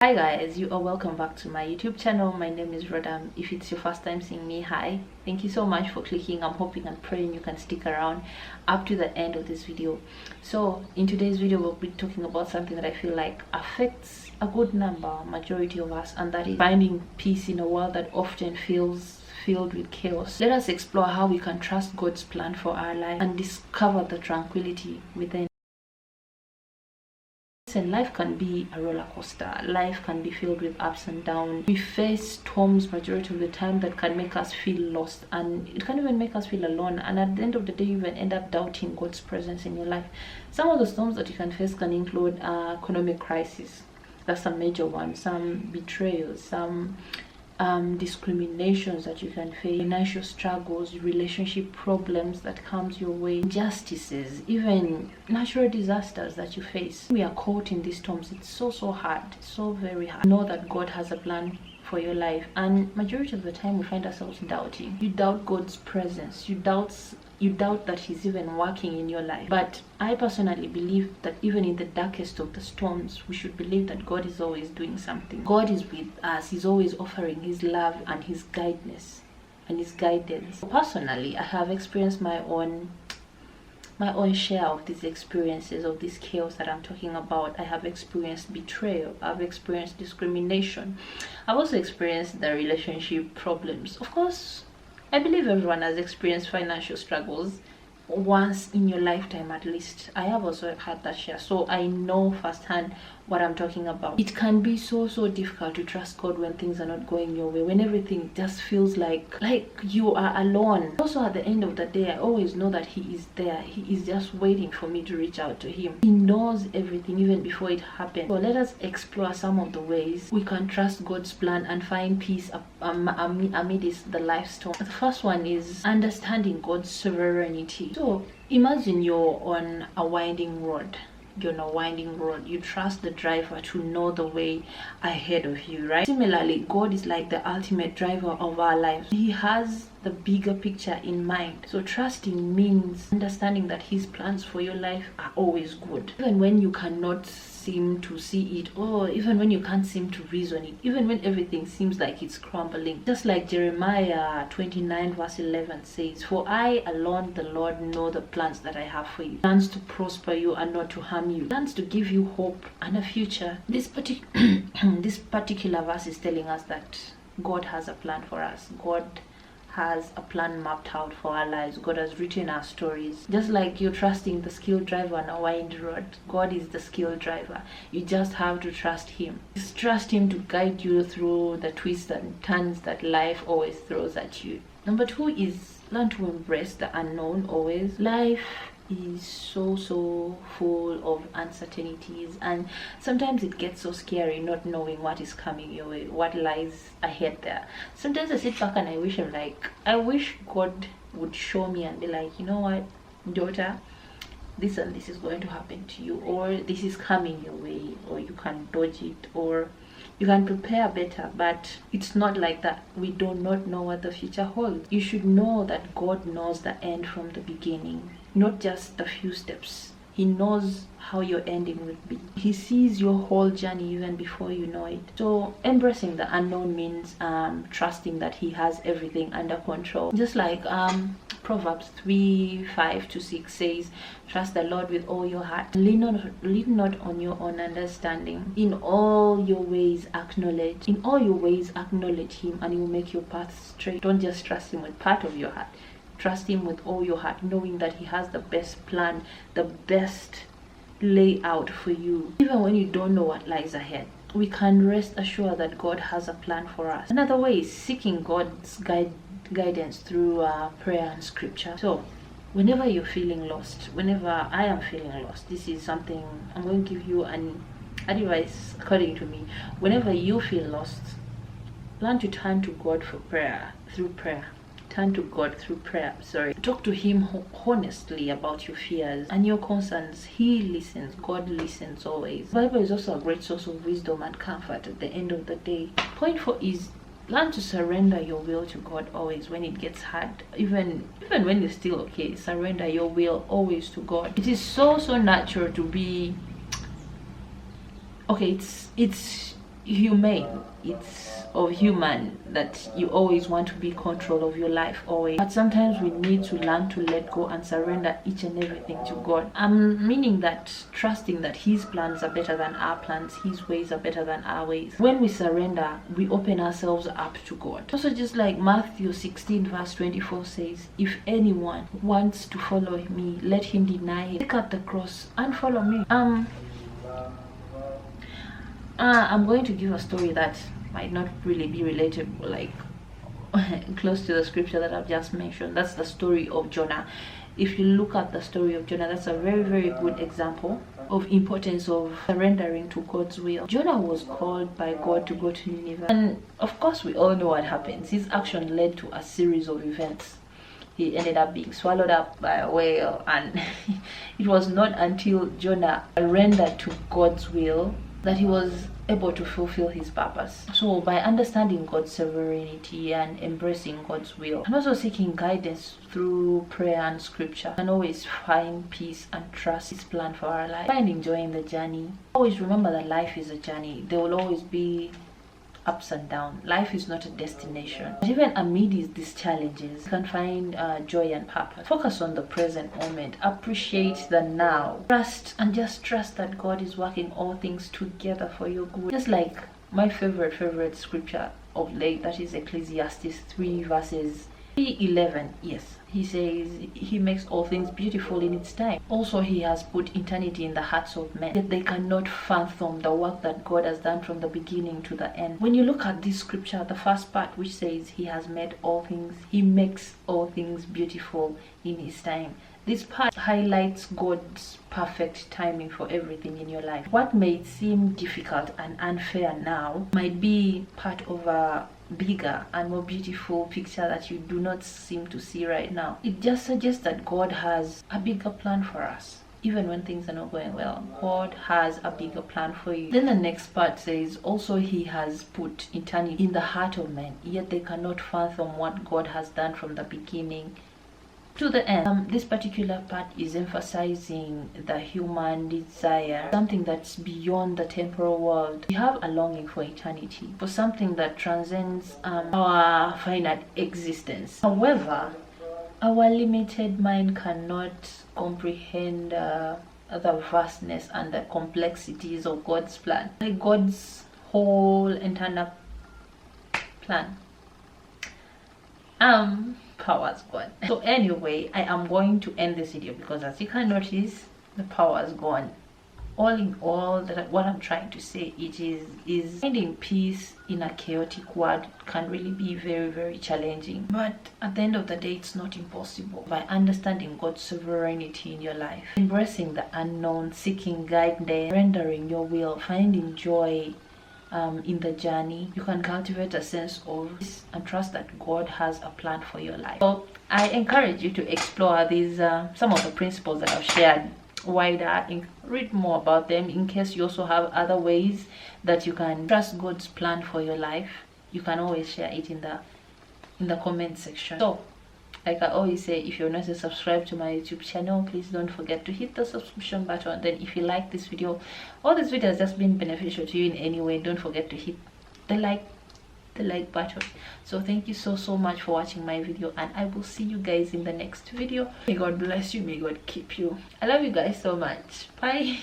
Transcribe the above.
Hi guys, you are welcome back to my YouTube channel. My name is Rodam. If it's your first time seeing me, hi. Thank you so much for clicking. I'm hoping and praying you can stick around up to the end of this video. So in today's video, we'll be talking about something that I feel like affects a good majority of us, and that is finding peace in a world that often feels filled with chaos. Let us explore how we can trust God's plan for our life and discover the tranquility within. And life can be a roller coaster. Life can be filled with ups and downs. We face storms majority of the time that can make us feel lost, and it can even make us feel alone, and at the end of the day you even end up doubting God's presence in your life. Some of the storms that you can face can include economic crisis. That's a major one. Some betrayals, some discriminations that you can face, financial struggles, relationship problems that comes your way, injustices, even natural disasters that you face. We are caught in these storms. It's so hard, so very hard. Know that God has a plan for your life, and majority of the time we find ourselves doubting. You doubt God's presence, you doubt that he's even working in your life. But I personally believe that even in the darkest of the storms, we should believe that God is always doing something. God is with us. He's always offering his love and his guidance and his guidance. Personally, I have experienced my own share of these experiences, of this chaos that I'm talking about. I have experienced betrayal, I've experienced discrimination, I've also experienced the relationship problems. Of course, I believe everyone has experienced financial struggles once in your lifetime at least. I have also had that share, so I know firsthand what I'm talking about. It can be so difficult to trust God when things are not going your way, when everything just feels like you are alone. Also, at the end of the day, I always know that he is there. He is just waiting for me to reach out to him. He knows everything even before it happens. So let us explore some of the ways we can trust God's plan and find peace amidst the life storm. The first one is understanding God's sovereignty. So imagine you're on a winding road. You trust the driver to know the way ahead of you, right? Similarly, God is like the ultimate driver of our lives. He has the bigger picture in mind. So trusting means understanding that his plans for your life are always good, even when you cannot seem to see it, or even when you can't seem to reason it, even when everything seems like it's crumbling. Just like Jeremiah 29 verse 11 says, "For I alone, the Lord, know the plans that I have for you, plans to prosper you and not to harm you, plans to give you hope and a future." This particular verse is telling us that God has a plan for us. God has a plan mapped out for our lives. God has written our stories. Just like you're trusting the skilled driver on a winding road, God is the skilled driver. You just have to trust him. Just trust him to guide you through the twists and turns that life always throws at you. Number two is learn to embrace the unknown always. Life is so full of uncertainties, and sometimes it gets so scary not knowing what is coming your way, what lies ahead there. Sometimes I sit back and I wish God would show me and be like, you know what, daughter, this and this is going to happen to you, or this is coming your way, or you can dodge it, or you can prepare better. But it's not like that. We do not know what the future holds. You should know that God knows the end from the beginning, not just the few steps. He knows how your ending will be. He sees your whole journey even before you know it. So embracing the unknown means trusting that he has everything under control. Just like Proverbs 3:5-6 says, "Trust the Lord with all your heart. Lean not on your own understanding. In all your ways acknowledge him, and he will make your path straight." Don't just trust him with part of your heart. Trust him with all your heart, knowing that he has the best plan, the best layout for you. Even when you don't know what lies ahead, we can rest assured that God has a plan for us. Another way is seeking God's guidance through prayer and scripture. So whenever you're feeling lost, whenever I am feeling lost, this is something I'm going to give you an advice according to me. Whenever you feel lost, learn to turn to God for prayer, through prayer. Turn to God through prayer. Talk to him honestly about your fears and your concerns. He listens. God listens always. The Bible is also a great source of wisdom and comfort at the end of the day. Point 4 is learn to surrender your will to God always when it gets hard. Even when you're still okay, surrender your will always to God. It is so natural to be okay. It's humane, it's of human that you always want to be in control of your life always, but sometimes we need to learn to let go and surrender each and everything to God. Meaning that trusting that his plans are better than our plans, his ways are better than our ways. When we surrender, we open ourselves up to God. Also, just like Matthew 16 verse 24 says, if anyone wants to follow me, let him deny him, pick up the cross and follow me. I'm going to give a story that might not really be related, like close to the scripture that I've just mentioned. That's the story of Jonah. If you look at the story of Jonah, that's a very, very good example of importance of surrendering to God's will. Jonah was called by God to go to Nineveh, and of course we all know what happens. His action led to a series of events. He ended up being swallowed up by a whale, and it was not until Jonah surrendered to God's will that he was able to fulfill his purpose. So by understanding God's sovereignty and embracing God's will, and also seeking guidance through prayer and scripture, and always find peace and trust his plan for our life. Find enjoying the journey. Always remember that life is a journey. There will always be ups and downs. Life is not a destination. But even amid these challenges, you can find joy and purpose. Focus on the present moment. Appreciate the now. Trust, and just trust that God is working all things together for your good. Just like my favorite scripture of late, that is Ecclesiastes 3 verses 3:11. Yes, he says he makes all things beautiful in its time. Also, he has put eternity in the hearts of men, yet they cannot fathom the work that God has done from the beginning to the end. When you look at this scripture, the first part which says he has made all things, he makes all things beautiful in his time, this part highlights God's perfect timing for everything in your life. What may seem difficult and unfair now might be part of a bigger and more beautiful picture that you do not seem to see right now. It just suggests that God has a bigger plan for us. Even when things are not going well, God has a bigger plan for you. Then the next part says, also he has put eternity in the heart of men, yet they cannot fathom what God has done from the beginning to the end. This particular part is emphasizing the human desire, something that's beyond the temporal world. We have a longing for eternity, for something that transcends our finite existence. However, our limited mind cannot comprehend the vastness and the complexities of God's plan, like God's whole entire plan. Power's gone. So anyway, I am going to end this video because, as you can notice, the power is gone. All in all, what I'm trying to say is finding peace in a chaotic world can really be very, very challenging. But at the end of the day, it's not impossible. By understanding God's sovereignty in your life, embracing the unknown, seeking guidance, rendering your will, finding joy in the journey, you can cultivate a sense of peace and trust that God has a plan for your life. So I encourage you to explore these some of the principles that I've shared wider and read more about them. In case you also have other ways that you can trust God's plan for your life, you can always share it in the comment section. So like I always say, if you're not subscribed to my YouTube channel, please don't forget to hit the subscription button. Then if you like this video, or this video has just been beneficial to you in any way, don't forget to hit the like button. So thank you so much for watching my video, and I will see you guys in the next video. May God bless you, may God keep you. I love you guys so much. Bye.